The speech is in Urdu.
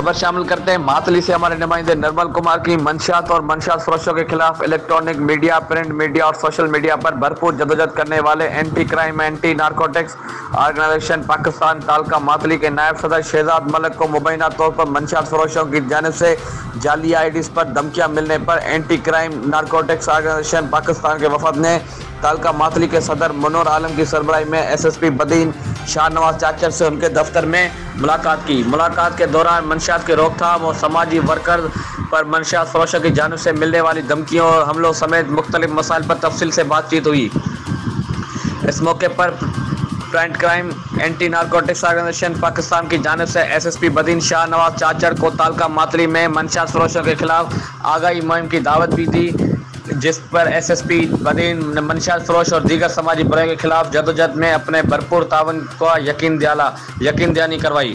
خبر شامل کرتے ہیں ماتلی سے ہمارے نمائندے نرمل کمار کی منشیات اور منشیات فروشوں کے خلاف الیکٹرانک میڈیا، پرنٹ میڈیا اور سوشل میڈیا پر بھرپور جدوجہد کرنے والے anti crime anti narcotics organisation Pakistan تعلقہ ماتلی کے نائب صدر شہزاد ملک کو مبینہ طور پر منشیات فروشوں کی جانب سے جعلی آئی ڈیز پر دھمکیاں ملنے پر anti crime narcotics organisation Pakistan کے وفد نے تعلقہ ماتلی کے صدر منور عالم کی سربراہی میں ایس ایس پی بدین شاہ نواز چاچر سے ان کے دفتر میں ملاقات کی۔ ملاقات کے دوران منشیات کی روک تھام اور سماجی ورکر پر منشیات فروشوں کی جانب سے ملنے والی دھمکیوں اور حملوں سمیت مختلف مسائل پر تفصیل سے بات چیت ہوئی۔ اس موقع پر print crime anti narcotics organisation Pakistan کی جانب سے ایس ایس پی بدین شاہ نواز چاچر کو تعلقہ ماتلی میں منشیات فروشوں کے خلاف آگاہی مہم کی دعوت بھی دی، جس پر ایس ایس پی بدین نے منشیات فروش اور دیگر سماجی برائیوں کے خلاف جدوجہد میں اپنے بھرپور تعاون کا یقین دہانی کروائی۔